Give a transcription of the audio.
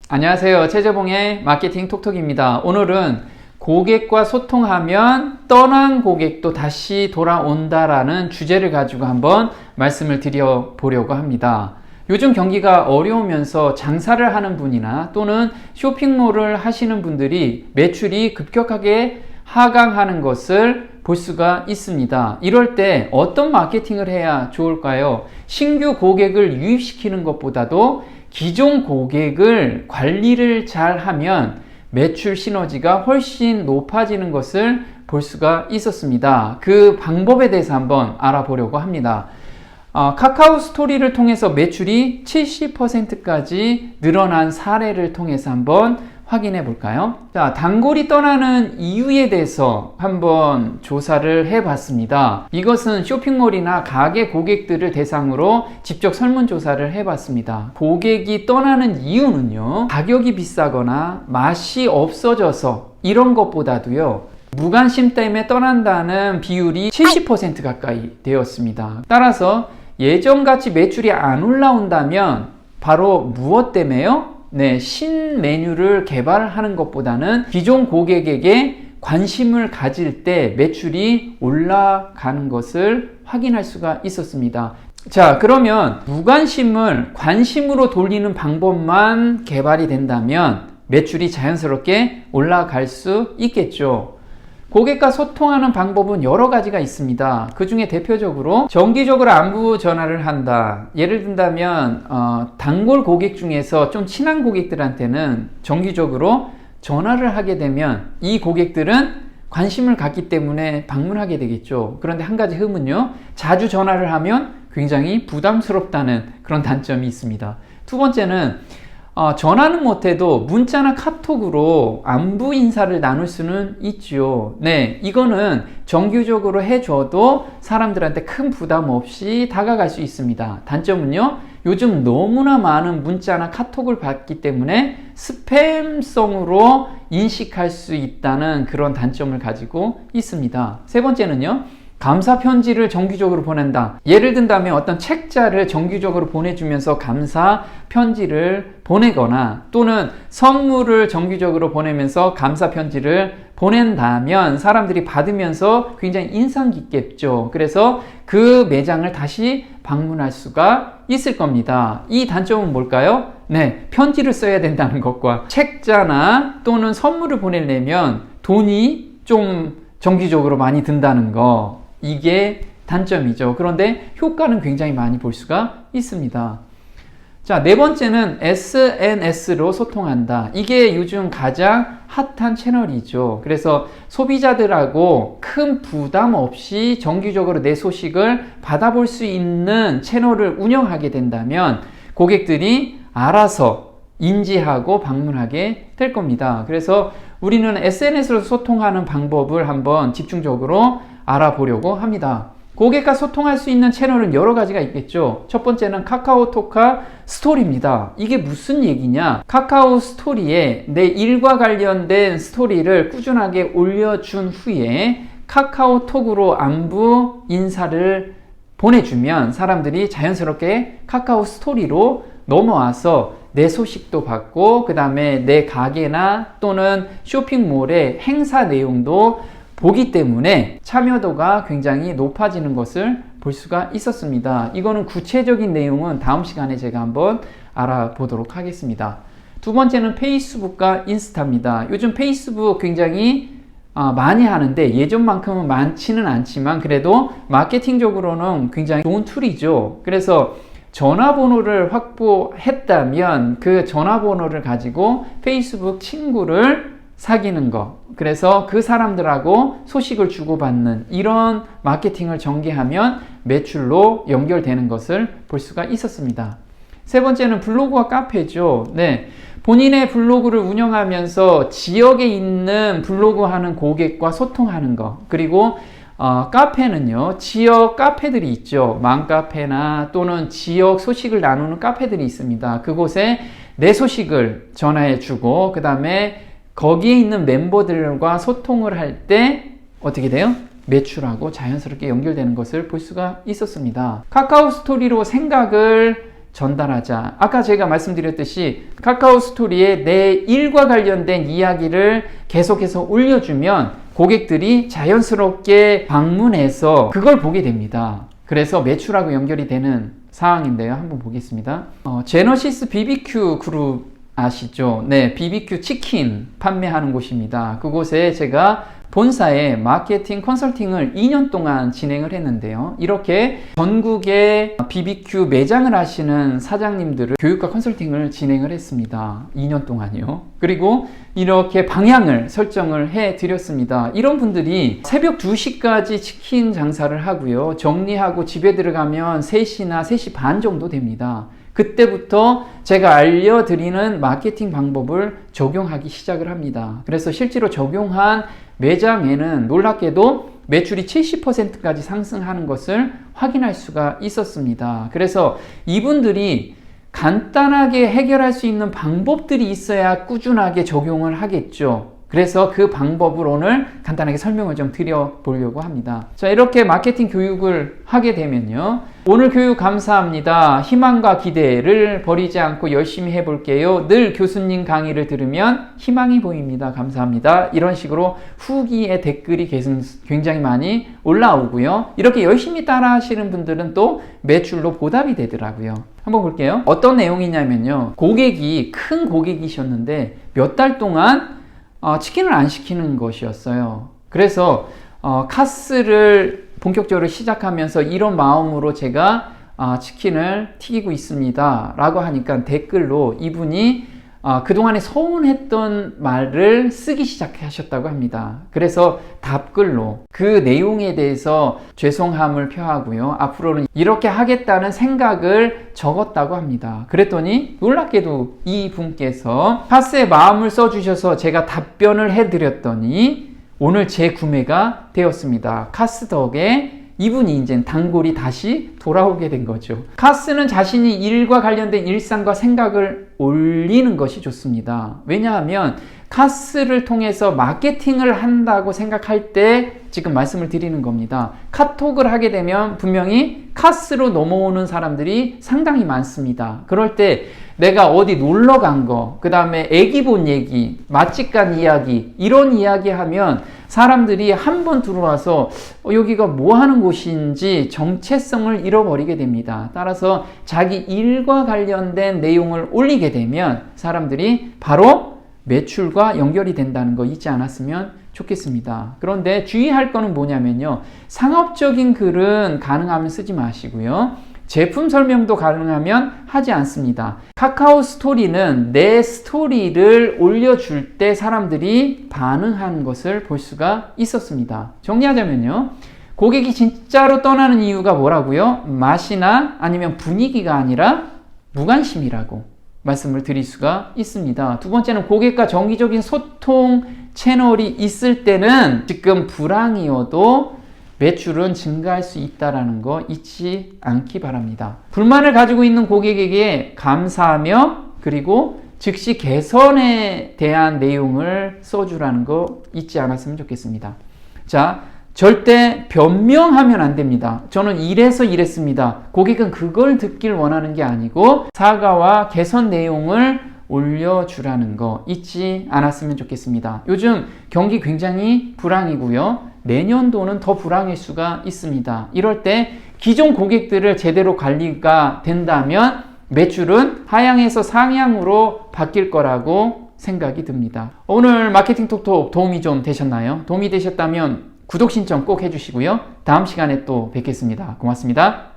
안녕하세요. 최재봉의 마케팅 톡톡입니다. 오늘은 고객과 소통하면 떠난 고객도 다시 돌아온다라는 주제를 가지고 한번 말씀을 드려보려고 합니다. 요즘 경기가 어려우면서 장사를 하는 분이나 또는 쇼핑몰을 하시는 분들이 매출이 급격하게 하강하는 것을 볼 수가 있습니다. 이럴 때 어떤 마케팅을 해야 좋을까요? 신규 고객을 유입시키는 것보다도 기존 고객을 관리를 잘 하면 매출 시너지가 훨씬 높아지는 것을 볼 수가 있었습니다. 그 방법에 대해서 한번 알아보려고 합니다. 카카오 스토리를 통해서 매출이 70%까지 늘어난 사례를 통해서 한번 확인해 볼까요? 자, 단골이 떠나는 이유에 대해서 한번 조사를 해 봤습니다. 이것은 쇼핑몰이나 가게 고객들을 대상으로 직접 설문조사를 해 봤습니다. 고객이 떠나는 이유는요, 가격이 비싸거나 맛이 없어져서 이런 것보다도요, 무관심 때문에 떠난다는 비율이 70% 가까이 되었습니다. 따라서 예전같이 매출이 안 올라온다면 바로 무엇 때문에요? 신메뉴를 개발하는 것보다는 기존 고객에게 관심을 가질 때 매출이 올라가는 것을 확인할 수가 있었습니다. 자, 그러면 무관심을 관심으로 돌리는 방법만 개발이 된다면 매출이 자연스럽게 올라갈 수 있겠죠. 고객과 소통하는 방법은 여러 가지가 있습니다. 그 중에 대표적으로 정기적으로 안부 전화를 한다. 예를 든다면 단골 고객 중에서 좀 친한 고객들한테는 정기적으로 전화를 하게 되면 이 고객들은 관심을 갖기 때문에 방문하게 되겠죠. 그런데 한 가지 흠은요, 자주 전화를 하면 굉장히 부담스럽다는 그런 단점이 있습니다. 두 번째는 전화는 못해도 문자나 카톡으로 안부 인사를 나눌 수는 있죠. 이거는 정기적으로 해줘도 사람들한테 큰 부담 없이 다가갈 수 있습니다. 단점은요, 요즘 너무나 많은 문자나 카톡을 받기 때문에 스팸성으로 인식할 수 있다는 그런 단점을 가지고 있습니다. 세 번째는요, 감사 편지를 정기적으로 보낸다. 예를 든다면 어떤 책자를 정기적으로 보내주면서 감사 편지를 보내거나 또는 선물을 정기적으로 보내면서 감사 편지를 보낸다면 사람들이 받으면서 굉장히 인상 깊겠죠. 그래서 그 매장을 다시 방문할 수가 있을 겁니다. 이 단점은 뭘까요? 편지를 써야 된다는 것과 책자나 또는 선물을 보내려면 돈이 좀 정기적으로 많이 든다는 거, 이게 단점이죠. 그런데 효과는 굉장히 많이 볼 수가 있습니다. 자, 네 번째는 SNS로 소통한다. 이게 요즘 가장 핫한 채널이죠. 그래서 소비자들하고 큰 부담 없이 정기적으로 내 소식을 받아볼 수 있는 채널을 운영하게 된다면 고객들이 알아서 인지하고 방문하게 될 겁니다. 그래서 우리는 SNS로 소통하는 방법을 한번 집중적으로 알아보려고 합니다. 고객과 소통할 수 있는 채널은 여러 가지가 있겠죠. 첫 번째는 카카오톡과 스토리입니다. 이게 무슨 얘기냐? 카카오 스토리에 내 일과 관련된 스토리를 꾸준하게 올려준 후에 카카오톡으로 안부 인사를 보내주면 사람들이 자연스럽게 카카오 스토리로 넘어와서 내 소식도 받고 그 다음에 내 가게나 또는 쇼핑몰의 행사 내용도 보기 때문에 참여도가 굉장히 높아지는 것을 볼 수가 있었습니다. 이거는 구체적인 내용은 다음 시간에 제가 한번 알아보도록 하겠습니다. 두 번째는 페이스북과 인스타입니다. 요즘 페이스북 굉장히 많이 하는데 예전만큼은 많지는 않지만 그래도 마케팅적으로는 굉장히 좋은 툴이죠. 그래서 전화번호를 확보했다면 그 전화번호를 가지고 페이스북 친구를 사귀는 거, 그래서 그 사람들하고 소식을 주고받는 이런 마케팅을 전개하면 매출로 연결되는 것을 볼 수가 있었습니다. 세 번째는 블로그와 카페죠. 본인의 블로그를 운영하면서 지역에 있는 블로그 하는 고객과 소통하는 거, 그리고 카페는요, 지역 카페들이 있죠. 맘카페나 또는 지역 소식을 나누는 카페들이 있습니다. 그곳에 내 소식을 전화해 주고 그 다음에 거기에 있는 멤버들과 소통을 할 때 어떻게 돼요? 매출하고 자연스럽게 연결되는 것을 볼 수가 있었습니다. 카카오 스토리로 생각을 전달하자. 아까 제가 말씀드렸듯이 카카오 스토리에 내 일과 관련된 이야기를 계속해서 올려주면 고객들이 자연스럽게 방문해서 그걸 보게 됩니다. 그래서 매출하고 연결이 되는 상황인데요. 한번 보겠습니다. 제너시스 BBQ 그룹 아시죠? 네, BBQ 치킨 판매하는 곳입니다. 그곳에 제가 본사에 마케팅 컨설팅을 2년 동안 진행을 했는데요. 이렇게 전국에 BBQ 매장을 하시는 사장님들을 교육과 컨설팅을 진행을 했습니다. 2년 동안요. 그리고 이렇게 방향을 설정을 해 드렸습니다. 이런 분들이 새벽 2시까지 치킨 장사를 하고요. 정리하고 집에 들어가면 3시나 3시 반 정도 됩니다. 그때부터 제가 알려드리는 마케팅 방법을 적용하기 시작을 합니다. 그래서 실제로 적용한 매장에는 놀랍게도 매출이 70%까지 상승하는 것을 확인할 수가 있었습니다. 그래서 이분들이 간단하게 해결할 수 있는 방법들이 있어야 꾸준하게 적용을 하겠죠. 그래서 그 방법을 오늘 간단하게 설명을 좀 드려보려고 합니다. 자, 이렇게 마케팅 교육을 하게 되면요. 오늘 교육 감사합니다. 희망과 기대를 버리지 않고 열심히 해볼게요. 늘 교수님 강의를 들으면 희망이 보입니다. 감사합니다. 이런 식으로 후기에 댓글이 굉장히 많이 올라오고요. 이렇게 열심히 따라 하시는 분들은 또 매출로 보답이 되더라고요. 한번 볼게요. 어떤 내용이냐면요. 고객이 큰 고객이셨는데 몇 달 동안 치킨을 안 시키는 것이었어요. 그래서 카스를 본격적으로 시작하면서 이런 마음으로 제가 치킨을 튀기고 있습니다 라고 하니까 댓글로 이분이 그동안에 서운했던 말을 쓰기 시작하셨다고 합니다. 그래서 답글로 그 내용에 대해서 죄송함을 표하고요. 앞으로는 이렇게 하겠다는 생각을 적었다고 합니다. 그랬더니 놀랍게도 이 분께서 카스에 마음을 써주셔서 제가 답변을 해드렸더니 오늘 재구매가 되었습니다. 카스 덕에 이분이 이제 단골이 다시 돌아오게 된 거죠. 카스는 자신이 일과 관련된 일상과 생각을 올리는 것이 좋습니다. 왜냐하면 카스를 통해서 마케팅을 한다고 생각할 때 지금 말씀을 드리는 겁니다. 카톡을 하게 되면 분명히 카스로 넘어오는 사람들이 상당히 많습니다. 그럴 때 내가 어디 놀러 간 거, 그 다음에 애기 본 얘기, 맛집 간 이야기, 이런 이야기 하면 사람들이 한 번 들어와서 여기가 뭐 하는 곳인지 정체성을 잃어버리게 됩니다. 따라서 자기 일과 관련된 내용을 올리게 되면 사람들이 바로 매출과 연결이 된다는 거 잊지 않았으면 좋겠습니다. 그런데 주의할 거는 뭐냐면요. 상업적인 글은 가능하면 쓰지 마시고요. 제품 설명도 가능하면 하지 않습니다. 카카오 스토리는 내 스토리를 올려줄 때 사람들이 반응하는 것을 볼 수가 있었습니다. 정리하자면요. 고객이 진짜로 떠나는 이유가 뭐라고요? 맛이나 아니면 분위기가 아니라 무관심이라고 말씀을 드릴 수가 있습니다. 두 번째는 고객과 정기적인 소통 채널이 있을 때는 지금 불황이어도 매출은 증가할 수 있다는 거 잊지 않기 바랍니다. 불만을 가지고 있는 고객에게 감사하며 그리고 즉시 개선에 대한 내용을 써주라는 거 잊지 않았으면 좋겠습니다. 자, 절대 변명하면 안 됩니다. 저는 이래서 이랬습니다. 고객은 그걸 듣길 원하는 게 아니고 사과와 개선 내용을 올려주라는 거 잊지 않았으면 좋겠습니다. 요즘 경기 굉장히 불황이고요. 내년도는 더 불황일 수가 있습니다. 이럴 때 기존 고객들을 제대로 관리가 된다면 매출은 하향에서 상향으로 바뀔 거라고 생각이 듭니다. 오늘 마케팅 톡톡 도움이 좀 되셨나요? 도움이 되셨다면 구독 신청 꼭 해주시고요. 다음 시간에 또 뵙겠습니다. 고맙습니다.